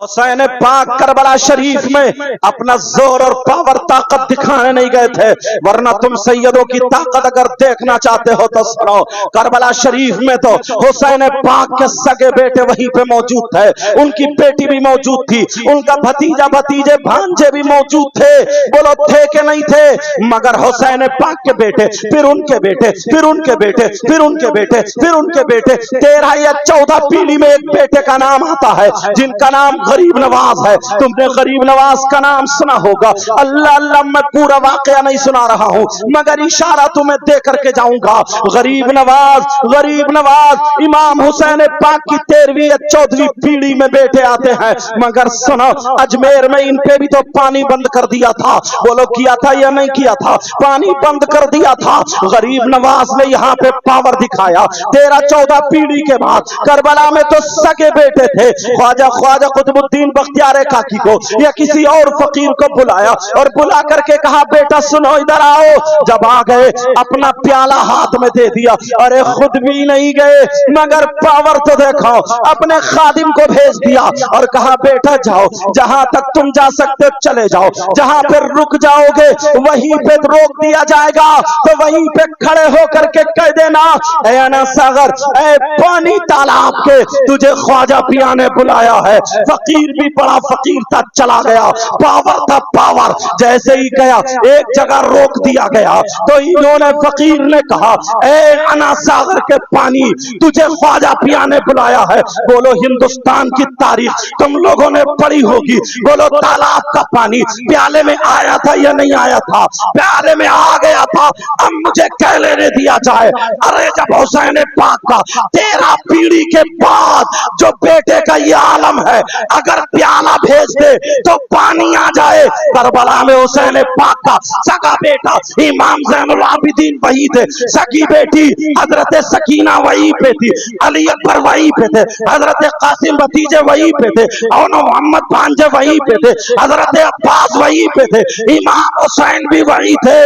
حسین پاک کربلا شریف میں اپنا زور اور پاور طاقت دکھانے نہیں گئے تھے، ورنہ تم سیدوں کی طاقت اگر دیکھنا چاہتے ہو تو سنو، کربلا شریف میں تو حسین پاک کے سگے بیٹے وہیں پہ موجود تھے، ان کی بیٹی بھی موجود تھی، ان کا بھتیجا بھتیجے بھانجے بھی موجود تھے، بولو تھے کہ نہیں تھے؟ مگر حسین پاک کے بیٹے، پھر ان کے بیٹے، پھر ان کے بیٹے، پھر ان کے بیٹے، پھر ان کے بیٹے، 13 یا 14 پیڑھی میں ایک بیٹے کا نام آتا ہے جن کا نام غریب نواز ہے۔ تم نے غریب نواز کا نام سنا ہوگا۔ اللہ اللہ، میں پورا واقعہ نہیں سنا رہا ہوں مگر اشارہ تمہیں دے کر کے جاؤں گا۔ غریب نواز امام حسین پاک کی 13ویں یا 14ویں پیڑھی میں بیٹے آتے ہیں، مگر سنو، اجمیر میں ان پہ بھی تو پانی بند کر دیا تھا، بولو کیا تھا یا نہیں کیا تھا؟ پانی بند کر دیا تھا۔ غریب نواز نے یہاں پہ پاور دکھایا۔ 13-14 پیڑھی کے بعد کربلا میں تو سگے بیٹے تھے، خواجہ قطب الدین بختیار کاکی کو یا کسی اور فقیر کو بلایا اور بلا کر کے کہا بیٹا سنو ادھر آؤ۔ جب آ گئے اپنا پیالہ ہاتھ میں دے دیا، ارے خود بھی نہیں گئے مگر پاور تو دیکھو، اپنے خادم کو بھیج دیا اور کہا بیٹا جاؤ، جہاں تک تم جا سکتے چلے جاؤ، جہاں پہ رک جاؤ گے وہیں پہ روک دیا جائے گا، تو وہیں پہ کھڑے ہو کر کے کہہ دینا اے انا ساغر، اے پانی تالاب کے، تجھے خواجہ پیانے بلایا ہے۔ فقیر بھی بڑا فقیر تھا، چلا گیا، پاور تھا پاور، جیسے ہی گیا ایک جگہ روک دیا گیا تو انہوں نے فقیر نے کہا اے انا ساغر کے پانی، تجھے خواجہ پیانے بلایا ہے۔ بولو ہندوستان کی تاریخ تم لوگوں نے پڑھی ہوگی، بولو تالاب کا پانی پیالے میں آیا تھا یا نہیں آیا تھا؟ پیالے میں آ گیا تھا۔ اب مجھے کہہ لینے دیا جائے، ارے جب حسین پاک کا 13 پیڑھی کے بعد جو بیٹے کا یہ عالم ہے اگر پیالہ بھیج دے تو پانی آ جائے، کربلا میں حسین پاک کا سگا بیٹا امام زین العابدین وہی تھے، سگی بیٹی حضرت سکینہ وہی پہ تھی، علی اکبر وہی پہ تھے، حضرت قاسم بھتیجے وہی پہ تھے، اور محمد بھانجے وہی پہ تھے، حضرت عباس وہی پہ تھے، امام حسین بھی وہی تھے۔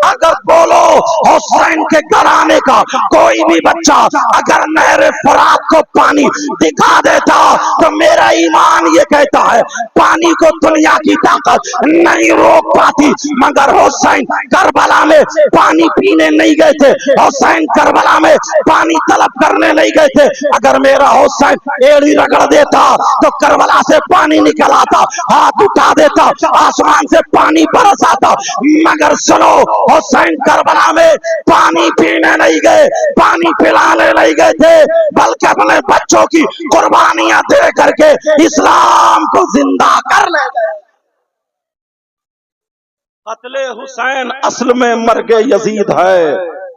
اگر بولو حسین کے گھرانے کا کوئی بھی بچہ اگر نہر فرات کو پانی دکھا دیتا تو میرا ایمان یہ کہتا ہے پانی کو دنیا کی طاقت نہیں روک پاتی، مگر حسین کربلا میں پانی پینے نہیں گئے تھے، حسین کربلا میں پانی طلب کرنے نہیں گئے تھے۔ اگر میرا حسین ایڑی رگڑ دیتا تو کربلا سے پانی نکل آتا، ہاتھ اٹھا دیتا آسمان سے پانی برس آتا، مگر سنو حسین کربلا میں پانی پینے نہیں گئے، پانی پلانے نہیں گئے تھے، بلکہ اپنے بچوں کی قربانیاں دے کر کے اسلام کو زندہ کر لے گئے۔ قتل حسین اصل میں مرگ یزید ہے،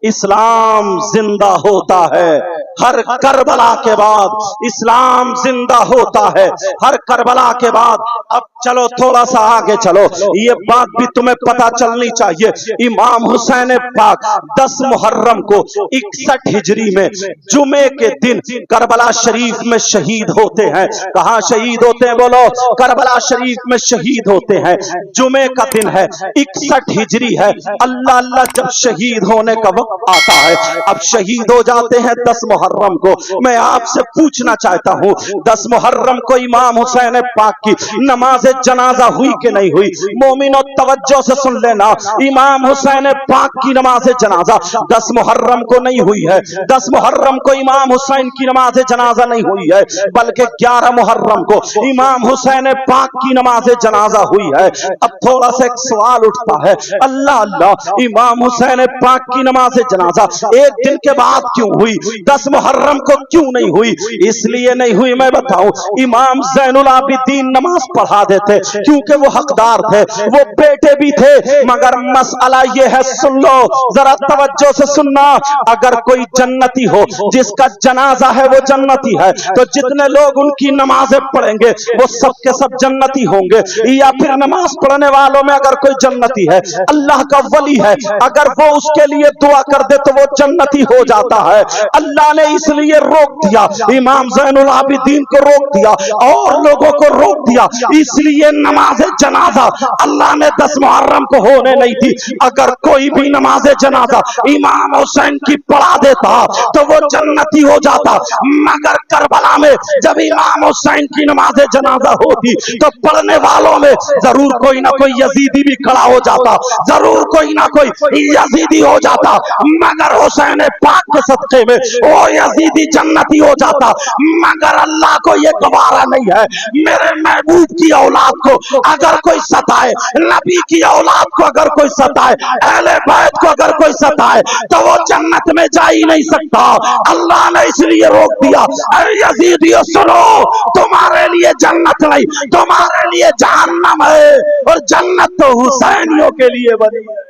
اسلام زندہ ہوتا ہے ہر کربلا کے بعد، اسلام زندہ ہوتا ہے ہر کربلا کے بعد۔ اب چلو تھوڑا سا آگے چلو، یہ بات بھی تمہیں پتا چلنی چاہیے، امام حسین پاک 10 محرم کو 61 ہجری میں جمعے کے دن کربلا شریف میں شہید ہوتے ہیں۔ کہاں شہید ہوتے ہیں؟ بولو کربلا شریف میں شہید ہوتے ہیں، جمعے کا دن ہے، 61 ہجری ہے۔ اللہ اللہ، جب شہید ہونے کا وقت آتا ہے، اب شہید ہو جاتے ہیں 10 محرم کو۔ میں آپ سے پوچھنا چاہتا ہوں 10 محرم کو امام حسین پاک کی نماز جنازہ ہوئی کہ نہیں ہوئی؟ مومنو توجہ سے سن لینا، امام حسین پاک کی نماز جنازہ 10 محرم کو نہیں ہوئی ہے، 10 محرم کو امام حسین کی نماز جنازہ نہیں ہوئی ہے، بلکہ 11 محرم کو امام حسین پاک کی نماز جنازہ ہوئی ہے۔ اب تھوڑا سا ایک سوال اٹھتا ہے، اللہ اللہ، امام حسین پاک کی نماز جنازہ ایک دن کے بعد کیوں ہوئی؟ 10 محرم کو کیوں نہیں ہوئی؟ اس لیے نہیں ہوئی میں بتاؤں، امام زین العابدین نماز پڑھا دیتے کیونکہ وہ حقدار تھے، وہ بیٹے بھی تھے، مگر مسئلہ یہ ہے، سن لو ذرا توجہ سے سننا، اگر کوئی جنتی ہو جس کا جنازہ ہے وہ جنتی ہے تو جتنے لوگ ان کی نمازیں پڑھیں گے وہ سب کے سب جنتی ہوں گے، یا پھر نماز پڑھنے والوں میں اگر کوئی جنتی ہے، اللہ کا ولی ہے، اگر وہ اس کے لیے دعا کر دے تو وہ جنتی ہو جاتا ہے۔ اللہ نے اس لیے روک دیا، امام زین العابدین کو روک دیا اور لوگوں کو روک دیا दिया, इसलिए नमाज जनाजा अल्लाह ने 10 मुहर्रम को होने नहीं दी। अगर कोई भी नमाज जनाजा इमाम हुसैन की पढ़ा देता तो वो जन्नती हो जाता। मगर करबला में जब इमाम हुसैन की नमाज जनाजा होती तो पढ़ने वालों में जरूर कोई ना कोई यजीदी भी खड़ा हो जाता, जरूर कोई ना कोई यजीदी हो जाता। मगर हुसैन पाक के सदक़े में वो यजीदी जन्नती हो जाता। मगर अल्लाह को ये गवारा नहीं है मेरे महबूब की औलाद को अगर कोई सताए, नबी की औलाद को अगर कोई सताए, अहले बैत को अगर कोई सताए तो वो जन्नत में जा ही नहीं सकता। अल्लाह ने इसलिए रोक दिया, अरे यजीदियों सुनो, तुम्हारे लिए जन्नत नहीं, तुम्हारे लिए जहन्नम है, और जन्नत तो हुसैनियों के लिए बनी है।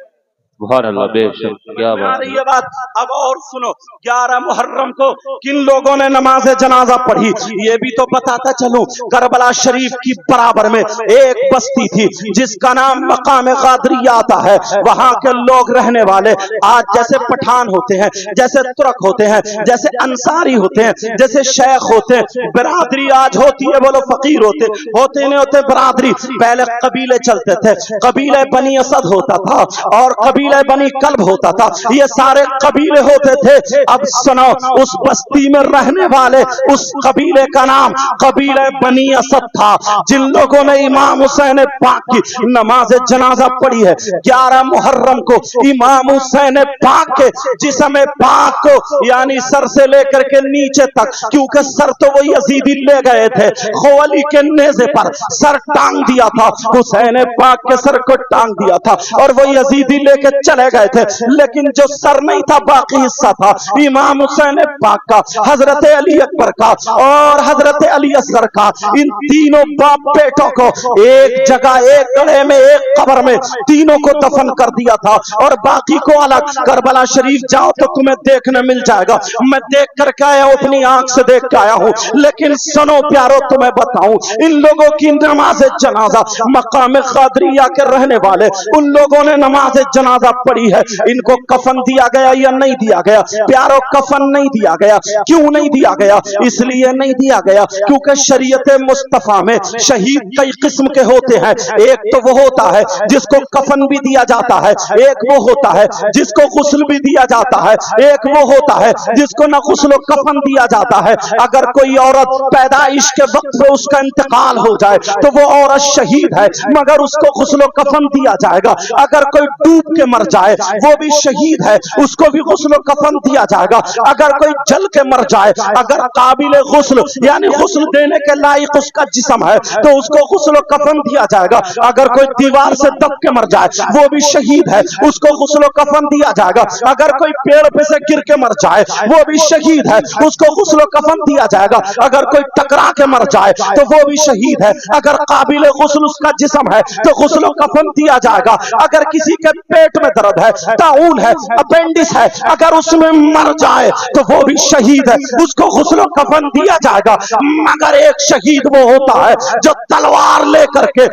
अल्लाह बेशक, क्या बात है। ये बात अब और सुनो, 11 मुहर्रम को किन लोगों ने नमाज जनाजा पढ़ी ये भी तो बताता चलूं। करबला शरीफ की बराबर में एक बस्ती थी जिसका नाम मकाम कादरिया आता है। वहां के लोग रहने वाले आज जैसे पठान होते हैं, जैसे तुर्क होते हैं, जैसे अंसारी होते हैं, जैसे शेख होते हैं, बिरादरी आज होती है, बोलो फकीर होते नहीं होते बिरादरी। पहले कबीले चलते थे, कबीले बनी असद होता था और कबीले बनी कल्ब होता था, ये सारे कबीले होते थे। अब सुनो, उस बस्ती में रहने वाले उस कबीले का नाम कबीले बनी असद था, जिन लोगों ने इमाम हुसैन पाक की नमाज जनाजा पढ़ी है 11 मुहर्रम को। इमाम हुसैन पाक के जिस्म पाक को यानी सर से लेकर के नीचे तक, क्योंकि सर तो वो यजीदी ले गए थे, खोली के नेज़े पर सर टांग दिया था, हुसैन पाक के सर को टांग दिया था और वो यजीदी लेके चले गए थे। लेकिन जो सर नहीं था, बाकी हिस्सा था इमाम हुसैन पाक का, हजरत अली अकबर का और हजरत अली असगर का। इन तीनों बाप बेटों को एक जगह, एक गड्ढे में, एक कब्र में तीनों को दफन कर दिया था और बाकी को अलग। करबला शरीफ जाओ तो तुम्हें देखने मिल जाएगा, मैं देख करके आया हूं, अपनी आंख से देख के आया हूं। लेकिन सुनो प्यारो, तुम्हें बताऊं, इन लोगों की नमाज जनाजा मकाम कादरिया के रहने वाले उन लोगों ने नमाज जनाजा पड़ी है। इनको कफन दिया गया या नहीं दिया गया? प्यारो, कफन नहीं दिया गया। क्यों नहीं दिया गया? इसलिए नहीं दिया गया क्योंकि शरीयत मुस्तफा में शहीद कई किस्म के होते हैं। एक तो वो होता है जिसको कफन भी दिया जाता है, एक वो होता है जिसको गुस्ल भी दिया जाता है, एक वो होता है जिसको न गुस्ल कफन दिया जाता है। अगर कोई औरत पैदाइश के वक्त पे उसका इंतकाल हो जाए तो वो औरत शहीद है, मगर उसको गुस्ल कफन दिया जाएगा। अगर कोई डूब के मर जाए वो भी शहीद है, उसको भी गुस्ल कफन दिया जाएगा। अगर कोई जल के मर जाए, अगर काबिल गुस्ल यानी गुस्ल देने के लायक उसका जिस्म है तो उसको गुस्ल कफन दिया जाएगा। अगर कोई दीवार से दब के मर जाए वो भी शहीद है, उसको गुस्ल कफन दिया जाएगा। अगर कोई पेड़ पे से गिर के मर जाए वो भी शहीद है, उसको गुस्ल कफन दिया जाएगा। अगर कोई टकरा के मर जाए तो वो भी शहीद है, अगर काबिल गुस्ल उसका जिस्म है तो गुस्ल कफन दिया जाएगा। अगर किसी के पेट में दर्द है, ताउन है, अपेंडिस है, अगर उसमें मर जाए तो वो भी शहीद है, उसको गुस्ल कफन दिया जाएगा। मगर एक शहीद वो होता है जो तलवार लेकर के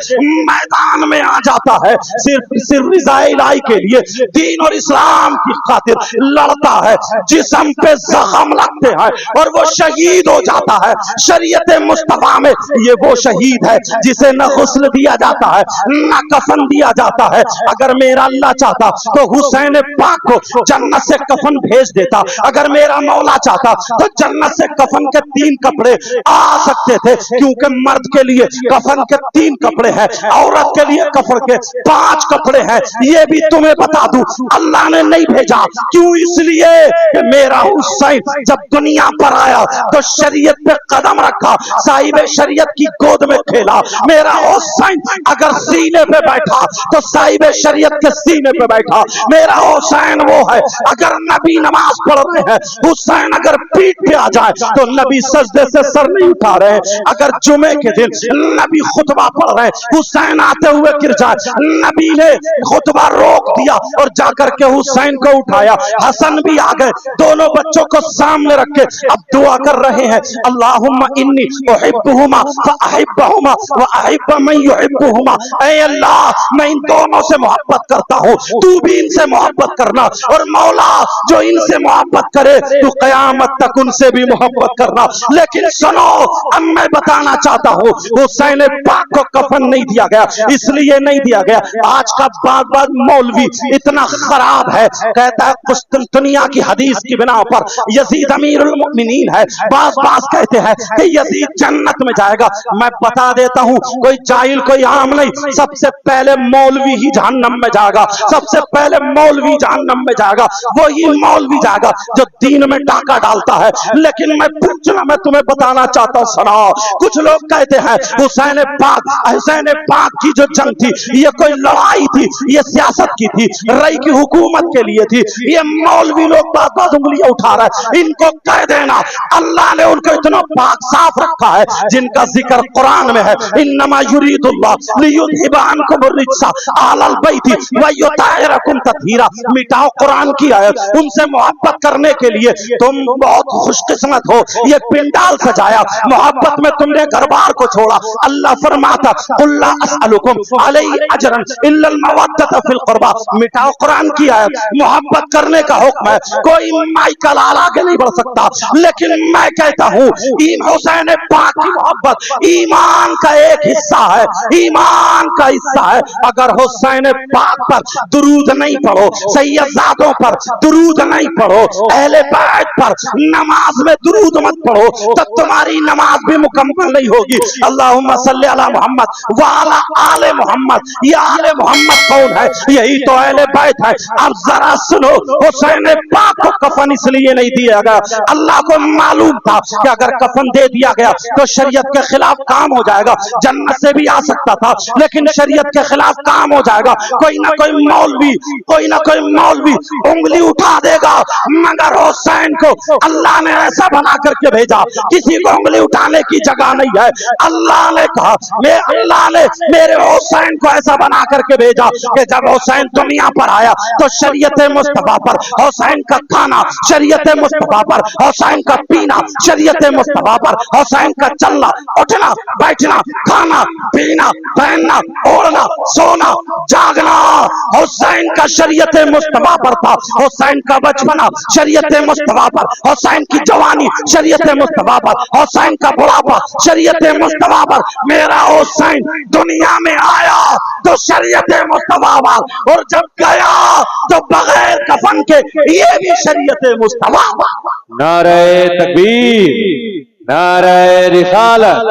मैदान में आ जाता है, सिर्फ रिज़ाए इलाही के लिए, दीन और इस्लाम की खातिर लड़ता है, जिस्म पे जख्म लगते हैं और वो शहीद हो जाता है। शरीयत मुस्तफा में ये वो शहीद है जिसे न गुस्ल दिया जाता है न कफन दिया जाता है। अगर मेरा अल्लाह चाहता तो हुसैन पाक को जन्नत से कफन भेज देता, अगर मेरा मौला चाहता तो जन्नत से कफन के 3 कपड़े आ सकते थे, क्योंकि मर्द के लिए कफन के 3 कपड़े हैं, औरत के लिए कफन के 5 कपड़े हैं। ये भी तुम्हें बता दूं, अल्लाह ने नहीं भेजा। क्यों? इसलिए कि मेरा हुसैन जब दुनिया पर आया तो शरीयत पे कदम रखा, साहिब शरीयत की गोद में खेला। मेरा हुसैन अगर सीने पे बैठा तो साहिब शरीयत के सीने पे बैठा। मेरा हुसैन वो है, अगर नबी नमाज पढ़ रहे हैं, हुसैन अगर पीठ पे आ जाए तो नबी सजदे से सर नहीं उठा रहे हैं। अगर जुमे के दिन नबी खुतबा पढ़ रहे हैं, हुसैन आते हुए गिर जाए, नबी ने खुतबा रोक दिया और जाकर के हुसैन को उठाया। हसन भी आ गए, दोनों बच्चों को सामने रख के अब दुआ कर रहे हैं, अल्लाहुम्मा इन्नी उहिब्बुहुमा फअहिब्बहुमा व अहिब्ब मन युहिब्बुहुमा। ऐ अल्लाह, मैं इन दोनों से मोहब्बत करता हूँ, तू भी इनसे मोहब्बत करना, और मौला जो इनसे मोहब्बत करे तू कयामत तक उनसे भी मोहब्बत करना। लेकिन सुनो, अब मैं बताना चाहता हूँ, हुसैन पाक को कफन नहीं दिया गया, इसलिए नहीं दिया गया। आज का बाग मौलवी इतना खराब है, कहता है कुस्तुनतुनिया की हदीस की बिना पर यजीद अमीरुल मोमिनीन है, बास कहते हैं कि यजीद जन्नत में जाएगा। मैं बता देता हूं, कोई जाहिल कोई आम नहीं, सबसे पहले मौलवी ही जहन्नम में जाएगा, सबसे पहले मौलवी जहन्नम में जाएगा। वही मौलवी जाएगा जो दीन में डाका डालता है। लेकिन मैं तुम्हें बताना चाहता हूं, सुनाओ। कुछ लोग कहते हैं हुसैन पाक की जो जंग थी ये कोई लड़ाई थी, ये सियासत की थी, रई की हुकूमत के लिए थी। ये मौलवी लोग बात उंगलियां उठा रहे हैं, इनको कह देना अल्लाह ने उनको इतना पाक साफ रखा है जिनका जिक्र कुरान में है, इन्नमा युरीदुल्लाह लियुज़हिबा अन्कुम अर्रिज्सा अहलल बैति व युताहिरकुम तत्हीरा। मिटाओ कुरान की आयत, उनसे मोहब्बत करने के लिए तुम बहुत खुशकिस्मत हो। ये पिंडाल सजाया, मोहब्बत में तुमने घर बार को छोड़ा। अल्लाह फरमाता कुल ला अस्अलुकुम अलैहि अजरन इल्ला अल मवद्दत फिल कुर्बा। मिटाओ कुरान की आयत, मोहब्बत करने का हुक्म है। कोई माइकल आगे नहीं बढ़ सकता, लेकिन मैं कहता हूं हुसैन पाक की मोहब्बत ईमान का एक हिस्सा है, ईमान का हिस्सा है। अगर हुसैन पाक पर दुरूद नहीं पढ़ो, सैयदजादों पर दुरूद नहीं पढ़ो, अहले बैत पर नमाज में दुरूद मत पढ़ो, तब तुम्हारी नमाज भी मुकम्मल नहीं होगी। अल्लाहुम्मा सल्ली अला मोहम्मद व अला आले मोहम्मद। ये आले मोहम्मद कौन है? यही तो अहले बैत है। अब जरा सुनो, हुसैन पाक को कफन इसलिए नहीं दिया गया, अल्लाह को मालूम था कि अगर कफन दे दिया गया तो शरीयत के खिलाफ काम हो जाएगा। जन्नत से भी आ सकता था, लेकिन शरीयत के खिलाफ काम हो जाएगा। कोई ना कोई मौलवी उंगली उठा देगा, मगर हुसैन को अल्लाह ने ऐसा बना करके भेजा, किसी को उंगली उठाने की जगह नहीं है। अल्लाह ने कहा, अल्लाह ने मेरे हुसैन को ऐसा बना करके भेजा कि जब हुसैन दुनिया पर आया तो शरीयत मुस्तफा पर हुसैन का खाना, शरीयत मुस्तफा पर हुसैन का पीना, शरीयत मुस्तफा पर हुसैन का चलना, उठना, बैठना, खाना, पीना, पहनना, ओढ़ना, सोना, जागना हुसैन का शरीयत मुस्तफा पर था। हुसैन का बचपना शरीयत मुस्तफा पर, हुसैन की जवानी शरीयत मुस्तफा पर, हुसैन का बुढ़ापा शरीयत मुस्तफा पर। मेरा हुसैन दुनिया में आया तो शरीयत मुस्तफा पर, और जब गया तो बगैर कफन के ये भी शरीयत मुस्तफा पर। नारे तकबीर, नारे रिसालत,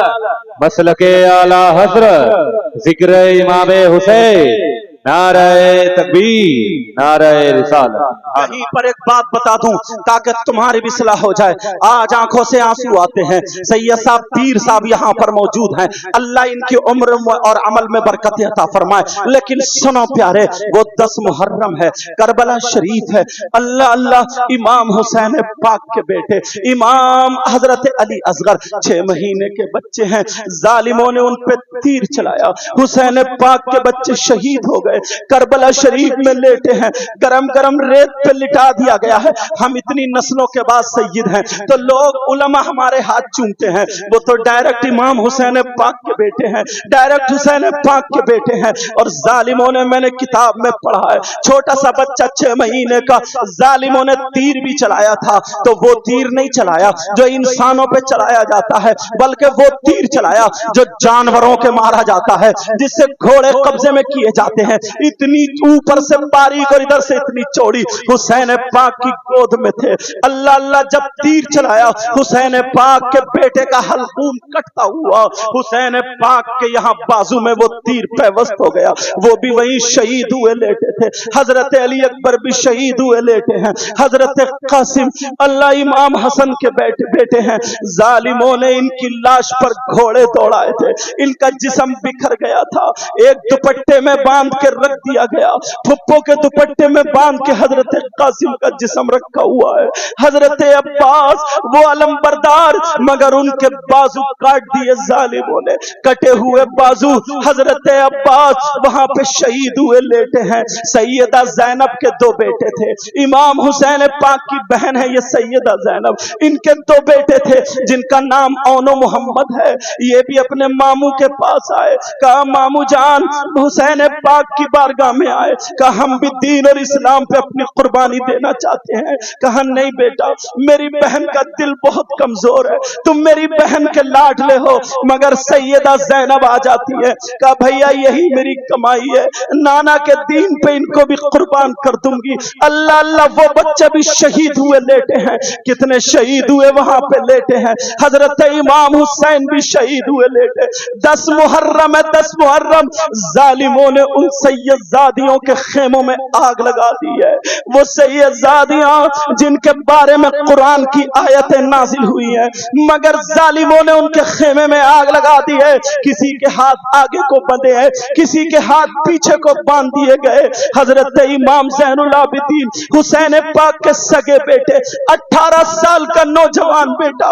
मसलके आला हजरत, जिक्र इमाम हुसैन, नारे तकबीर, नारे रिसालत। यहीं पर एक बात बता दूं ताकि तुम्हारी भी सलाह हो जाए। आज आंखों से आंसू आते हैं। सैयद साहब पीर साहब यहाँ पर मौजूद हैं, अल्लाह इनकी उम्र और अमल में बरकत अता फरमाए। लेकिन सुनो प्यारे, वो 10 मुहर्रम है, करबला शरीफ है। अल्लाह अल्लाह, इमाम हुसैन पाक के बेटे इमाम हजरत अली असगर 6 महीने के बच्चे हैं, जालिमों ने उन पे तीर चलाया, हुसैन पाक के बच्चे शहीद हो गए। करबला शरीफ में लेटे हैं, गरम गरम रेत पे लिटा दिया गया है। हम इतनी नस्लों के बाद सैयद हैं तो लोग उलमा हमारे हाथ चूमते हैं, वो तो डायरेक्ट इमाम हुसैन पाक के बेटे हैं, डायरेक्ट हुसैन पाक के बेटे हैं। और जालिमों ने, मैंने किताब में पढ़ा है, छोटा सा बच्चा 6 महीने का, जालिमों ने तीर भी चलाया था, तो वो तीर नहीं चलाया जो इंसानों पे चलाया जाता है, बल्कि वो तीर चलाया जो जानवरों के मारा जाता है, जिससे घोड़े कब्जे में किए जाते हैं। इतनी ऊपर से बारीक और इधर से इतनी चौड़ी, हुसैन पाक की गोद में थे। अल्लाह अल्लाह, जब तीर चलाया हुसैन पाक के बेटे का हल्कूम कटता हुआ हुसैन पाक के यहाँ बाजू में वो तीर पैवस्त हो गया। वो भी वहीं शहीद हुए लेटे थे। हजरत अली अकबर भी शहीद हुए लेटे हैं, हजरत कासिम, अल्लाह इमाम हसन के बेटे हैं। जालिमों ने इनकी लाश पर घोड़े दौड़ाए थे, इनका जिस्म बिखर गया था, एक दुपट्टे में बांध के रख दिया गया, फुप्पो के दुपट्टे में बांध के हजरत कासिम का जिस्म रखा हुआ है। हजरत अब्बास वो अलमबरदार, मगर उनके बाजू काट दिए जालिमों ने, कटे हुए बाजू। हजरत अब्बास वहां पे शहीद हुए लेटे हैं। सैयदा जैनब के 2 बेटे थे, इमाम हुसैन पाक की बहन है ये सैयदा जैनब, इनके 2 बेटे थे जिनका नाम औनो मोहम्मद है। ये भी अपने मामू के पास आए, कहा मामू जान, हुसैन पाक की की बारगाह में आए, कहा हम भी दीन और इस्लाम पे अपनी कुर्बानी देना चाहते हैं। कहा नहीं बेटा, मेरी बहन का दिल बहुत कमजोर है, तुम मेरी बहन के लाडले हो। मगर सैयदा ज़ैनब आ जाती है, कहा भैया यही मेरी कमाई है, नाना के दीन पे इनको भी कुर्बान कर दूंगी। अल्लाह अल्लाह, वो बच्चे भी शहीद हुए लेटे हैं। कितने शहीद हुए वहां पे लेटे हैं। हजरत इमाम हुसैन भी शहीद हुए लेटे। 10 मुहर्रम है, 10 मुहर्रम जालिमों ने उन सैयदजादियों के खेमों में आग लगा दी है। वो सैयदजादियां जिनके बारे में कुरान की आयतें नाजिल हुई है, मगर जालिमों ने उनके खेमे में आग लगा दी है। किसी के हाथ आगे को बंधे हैं, किसी के हाथ पीछे को बांध दिए गए। हजरत इमाम ज़ैनुल आबिदीन हुसैन पाक के सगे बेटे, 18 साल का नौजवान बेटा,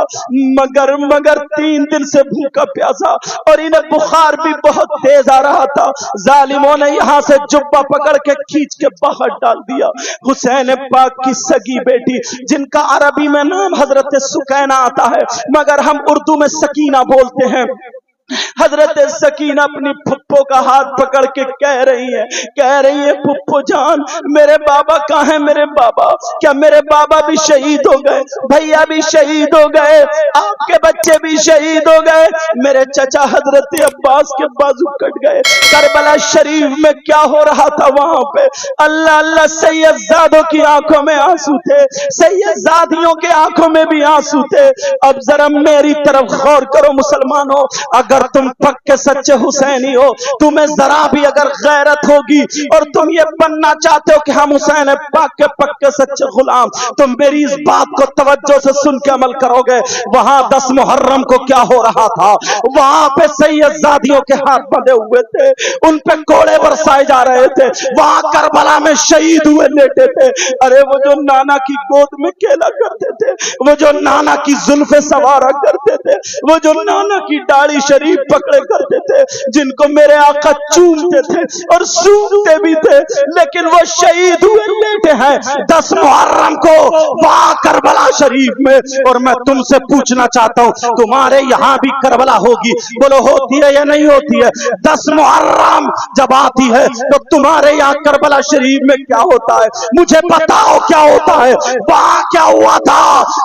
मगर 3 दिन से भूखा प्यासा, और इन्हें बुखार भी बहुत तेज आ रहा था। जालिमों ने यहां से जुब्बा पकड़ के खींच के बाहर डाल दिया। हुसैन पाक की सगी बेटी, जिनका अरबी में नाम हजरत सुकैना आता है, मगर हम उर्दू में सकीना बोलते हैं। हजरत सकीना अपनी फुप्पो का हाथ पकड़ के कह रही है फुप्पो जान, मेरे बाबा कहाँ हैं? मेरे बाबा, क्या मेरे बाबा भी शहीद हो गए? भैया भी शहीद हो गए, आपके बच्चे भी शहीद हो गए, मेरे चचा हजरत अब्बास के बाजू कट गए। करबला शरीफ में क्या हो रहा था वहां पे? अल्लाह अल्लाह, सैयदजादों की आंखों में आंसू थे, सैयदजादियों के आंखों में भी आंसू थे। अब जरा मेरी तरफ गौर करो मुसलमानों, अगर तुम पक्के सच्चे हुसैनी हो, तुम्हें जरा भी अगर गैरत होगी और तुम ये बनना चाहते हो कि हम हुसैन पाक के पक्के सच्चे गुलाम, तुम मेरी इस बात को तवज्जो से सुन के अमल करोगे। वहां 10 मुहर्रम को क्या हो रहा था? वहां पे सैयदजादियों के हाथ बंधे हुए थे, उन पे कोड़े बरसाए जा रहे थे। वहां करबला में शहीद हुए लेटे थे। अरे वो जो नाना की गोद में खेला करते थे, वो जो नाना की जुल्फे सवारा करते थे, वो जो नाना की दाढ़ी शरीफ पकड़े करते थे, जिनको मेरे आका चूमते थे और सूंघते भी थे, लेकिन वो शहीद हुए लेटे हैं 10 मुहर्रम को वहां करबला शरीफ में। और मैं तुमसे पूछना चाहता हूं, तुम्हारे यहां भी करबला होगी? बोलो होती है या नहीं होती है? 10 मुहर्रम जब आती है तो तुम्हारे यहाँ करबला शरीफ में क्या होता है? मुझे बताओ क्या होता है? वहां क्या हुआ था?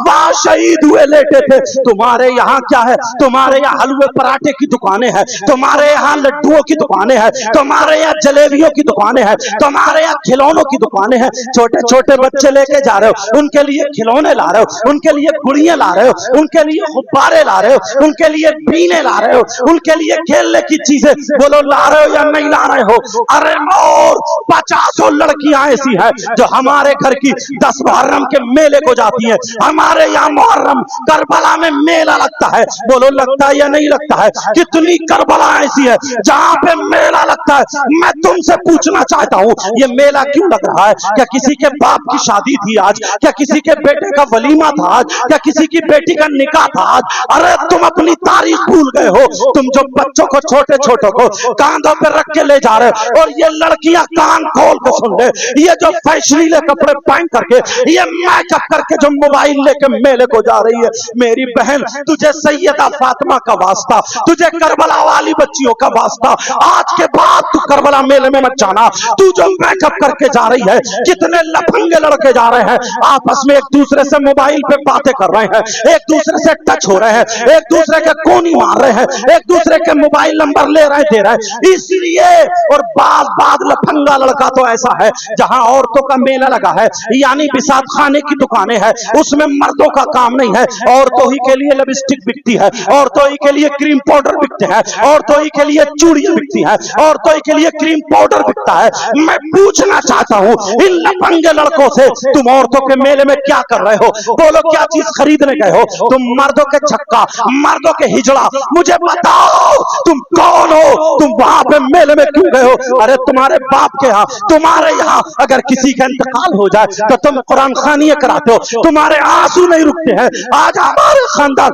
वहां शहीद हुए लेटे थे। तुम्हारे यहाँ क्या है? तुम्हारे यहाँ हलवे पराठे की दुकानें हैं, तुम्हारे यहाँ लड्डुओं की दुकानें हैं, तुम्हारे यहाँ जलेबियों की दुकानें हैं, तुम्हारे यहाँ खिलौनों की दुकानें हैं। छोटे छोटे बच्चे लेके जा रहे हो, उनके लिए खिलौने ला रहे हो, उनके लिए गुड़ियां ला रहे हो, उनके लिए गुब्बारे ला रहे हो, उनके लिए बीने ला रहे हो, उनके लिए खेलने की चीजें, बोलो ला रहे हो या नहीं ला रहे हो? अरे मोर, 50 लड़कियां ऐसी हैं जो हमारे घर की 10 मुहर्रम के मेले को जाती हैं। हमारे यहाँ मुहर्रम करबला में मेला लगता है, बोलो लगता है या नहीं लगता है? कितनी करबला ऐसी है जहां पे मेला लगता है। मैं तुमसे पूछना चाहता हूं, ये मेला क्यों लग रहा है? क्या किसी के बाप की शादी थी आज? क्या किसी के बेटे का वलीमा था आज? क्या किसी की बेटी का निकाह था आज? अरे तुम अपनी तारीख भूल गए हो। तुम जो बच्चों को, छोटे छोटों को कांधों पे रख के ले जा रहे हो, और ये लड़कियां कान खोल के सुन ले, ये जो फैशनीले कपड़े पहन करके, ये मेकअप करके जो मोबाइल लेके मेले को जा रही है, मेरी बहन तुझे सैयदा फातिमा का वास्ता, तुझे करबला वाली बच्चियों का वास्ता, आज के बाद तू करबला मेले में मत जाना। तू जो मेकअप करके जा रही है, कितने लफंगे लड़के जा रहे हैं, आपस में एक दूसरे से मोबाइल पे बातें कर रहे हैं, एक दूसरे से टच हो रहे हैं, एक दूसरे के कोनी मार रहे हैं, एक दूसरे के मोबाइल नंबर ले रहे दे रहे हैं। इसलिए और बाद लफंगा लड़का तो ऐसा है जहां औरतों का मेला लगा है, यानी बिसात खाने की दुकानें हैं, उसमें मर्दों का काम नहीं है। औरतों ही के लिए लिपस्टिक बिकती है, औरतों ही के लिए क्रीम पाउडर बिकते हैं, औरतों ही के लिए चूड़ियां बिकती हैं, औरतों ही के लिए क्रीम पाउडर बिकता है। मैं पूछना चाहता हूं इन लफंगे लड़कों से, तुम औरतों के मेले में क्या कर रहे हो? बोलो क्या चीज खरीदने गए हो? तुम मर्दों के छक्का, मर्दों के हिजड़ा, मुझे बताओ तुम कौन हो? तुम वहां पे मेले में क्यों गए हो? अरे तुम्हारे बाप के यहाँ, तुम्हारे यहाँ अगर किसी का इंतकाल हो जाए तो तुम कुरान खानी कराते हो, तुम्हारे आंसू नहीं रुकते हैं। आज हमारे खानदान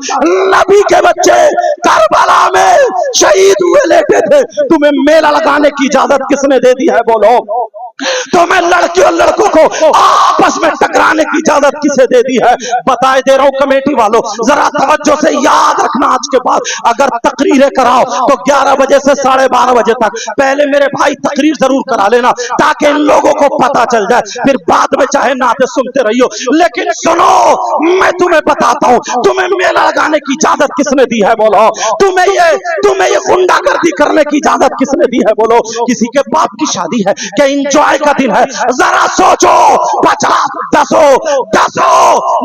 नबी के बच्चे करबला में शहीद हुए लेटे थे, तुम्हें मेला लगाने की इजाजत किसने दे दी है? बोलो। तुम्हें लड़कियों और लड़कों को आपस में टकराने की इजाजत किसे दे दी है? बताए दे रहा हूं कमेटी वालों, जरा तवज्जो से याद रखना। आज के बाद अगर तकरीरें कराओ तो 11 बजे से 12:30 बजे तक पहले मेरे भाई तकरीर जरूर करा लेना, ताकि इन लोगों को पता चल जाए, फिर बाद में चाहे नाते सुनते रहियो। लेकिन सुनो, मैं तुम्हें बताता हूं, तुम्हें मेला लगाने की इजाजत किसने दी है बोलो? तुम्हें ये गुंडागर्दी करने की इजाजत किसने दी है बोलो? किसी के बाप की शादी है क्या? इंजॉय का दिन है, जरा सोचो। 50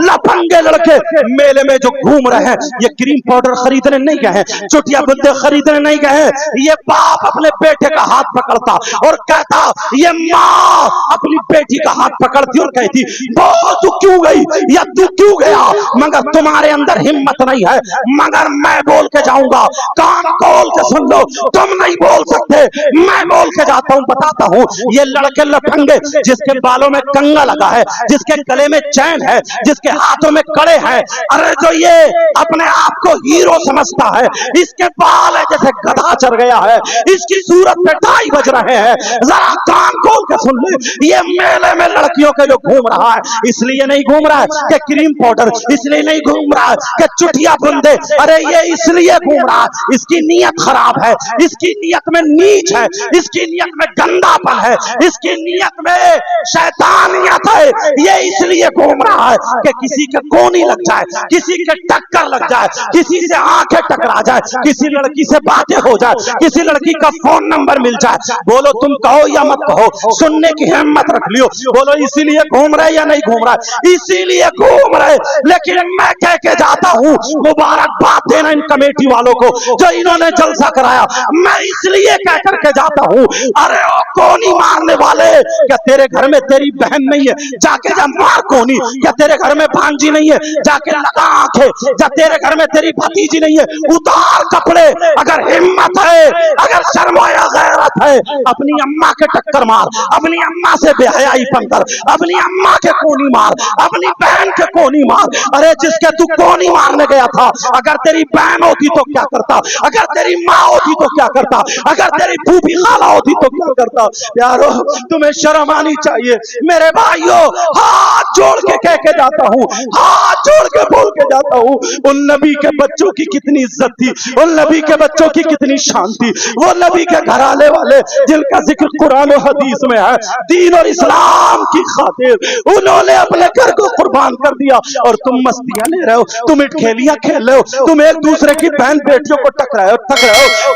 लफंगे लड़के मेले में जो घूम रहे हैं, ये क्रीम पाउडर खरीदने नहीं गए हैं, चुटिया बुद्दे खरीदने नहीं गए हैं। ये बाप अपने बेटे का हाथ पकड़ता और कहता, ये माँ अपनी बेटी का हाथ पकड़ती और कहती, वो तू क्यों गई या तू क्यों गया? मगर तुम्हारे अंदर हिम्मत नहीं है। मगर मैं बोल के जाऊंगा, कान खोल के सुन लो, तुम नहीं बोल सकते, मैं बोल के जाता हूं, बताता हूं। ये लड़के लफंगे जिसके बालों में कंगा लगा है, जिसके गले में चैन है, जिसके हाथों में कड़े हैं, अरे जो ये अपने आप को हीरो समझता है, इसके बाल है जैसे गधा चढ़ गया है, इसकी सूरत पे टाई बज रहे हैं। जरा कान खोल के सुन ले, ये मेले में लड़कियों के जो घूम रहा है, इसलिए नहीं घूम रहा है कि क्रीम पाउडर, इसलिए नहीं घूम रहा है कि चुटिया बुंदे, अरे ये इसलिए घूम रहा है, इसकी नीयत खराब है, इसकी नीयत में नीच है, इसकी नीयत में गंदापन है, इसकी नीयत में शैतानियत है। ये इसलिए घूम रहा है कि किसी के कोनी लग जाए, किसी के टक्कर लग जाए, किसी से आंखें टकरा जाए, किसी लड़की से बातें हो जाए, किसी लड़की का फोन नंबर मिल जाए। बोलो तुम कहो या मत कहो, सुनने की हिम्मत रख लियो। बोलो इसीलिए घूम रहे या नहीं घूम रहा है? इसीलिए घूम रहे। लेकिन मैं कह के जाता हूं, मुबारकबाद देना इन कमेटी वालों को जो इन्होंने जलसा कराया। मैं इसलिए कह करके जाता हूं, अरे ओ कोनी मारने वाले, क्या तेरे घर में तेरी बहन नहीं है? जाके जा मार कोनी। क्या तेरे घर में भांजी नहीं है? जाके लगा आंखें। क्या तेरे घर में तेरी भतीजी नहीं है? उतार कपड़े। अगर हिम्मत है, अगर शर्म या गैरत है, अपनी अम्मा के टक्कर मार, अपनी अम्मा से बेहयाईपन कर, अपनी अम्मा के कोनी मार, अपनी बहन के कोनी मार। अरे जिसके तू कोनी मारने गया था, अगर तेरी बहन होती तो क्या करता? अगर तेरी माँ होती तो क्या करता? अगर तेरी फूफी खाला होती तो क्या करता? यारो तुम्हें शर्म आनी चाहिए। मेरे भाइयों, हाथ जोड़ के कह के जाता हूं, हाथ जोड़ के बोल के जाता हूं, उन नबी के बच्चों की कितनी इज्जत थी, उन नबी के बच्चों की कितनी शान थी। वो नबी के घराने वाले जिनका जिक्र कुरान और हदीस में है, दीन और इस्लाम की खातिर उन्होंने अपने घर को कुर्बान कर दिया। और तुम मस्तियां ले रहे हो, तुम इट खेलियां खेल रहे हो, तुम एक दूसरे की बहन बेटियों को टकराए हो,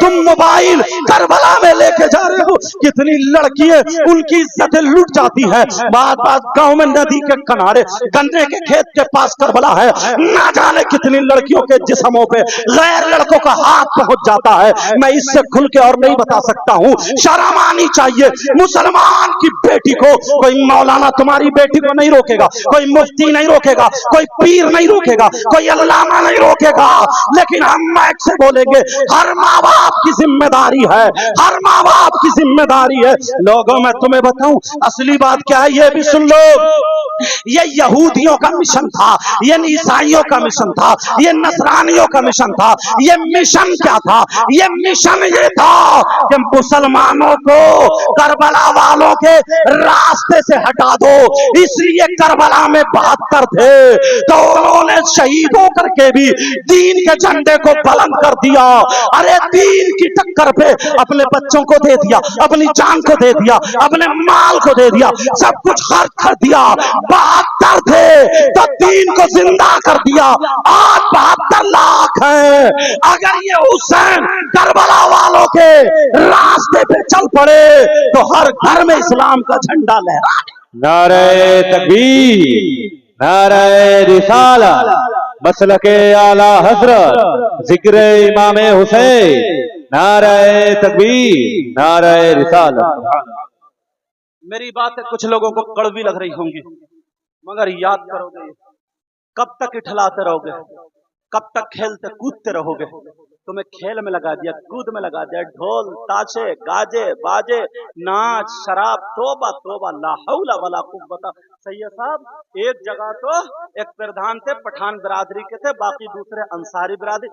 तुम मोबाइल करबला में लेके जा रहे हो। कितनी लड़कियां उनकी इज्जतें लूट जाती है। बात गांव में नदी के किनारे गन्ने के खेत के पास करबला है, ना जाने कितनी लड़कियों के जिस्मों पे गैर लड़कों का हाथ पहुंच जाता है। मैं इससे खुल के और नहीं बता सकता हूं। शर्म आनी चाहिए। मुसलमान की बेटी को कोई मौलाना तुम्हारी बेटी को नहीं रोकेगा, कोई मुफ्ती नहीं रोकेगा, कोई पीर नहीं रोकेगा, कोई अल्लामा नहीं रोकेगा। लेकिन हम माइक से बोलेंगे, हर माँ बाप की जिम्मेदारी है, हर माँ बाप की जिम्मेदारी है। लोगों मैं तुम्हें बताऊं असली बात क्या है, ये भी सुन लो। ये यहूदियों का मिशन था, ये ईसाइयों का मिशन था, ये नसरानियों का मिशन था। ये मिशन क्या था? ये मिशन ये था कि मुसलमानों को करबला वालों के रास्ते से हटा दो। इसलिए करबला में 72 थे, तो उन्होंने शहीद होकर के भी दीन के झंडे को बुलंद कर दिया। अरे दीन की टक्कर पे अपने बच्चों को दे दिया, अपनी जान को दे दिया, अपने माल को दे दिया, सब कुछ खर्च कर दिया। 72 थे तो दीन को जिंदा कर दिया। आज 72 लाख हैं। अगर ये हुसैन करबला वालों के रास्ते पे चल पड़े तो हर घर में इस्लाम का झंडा लहराए। नारे तकबीर, नारे रिसालत, मसलके आला हजरत, जिक्र इमामे हुसैन, नारे तकबीर, नारे रिसालत। मेरी बातें कुछ लोगों को कड़वी लग रही होंगी, मगर याद करोगे, कब तक इठलाते रहोगे, कब तक खेलते कूदते रहोगे? तुम्हें खेल में लगा दिया, कूद में लगा दिया, ढोल ताशे गाजे बाजे नाच शराब, तोबा तोबा, ला हौला वला कुव्वता। सैयद साहब, एक जगह तो एक प्रधान थे, पठान बिरादरी के थे, बाकी दूसरे अंसारी बिरादरी।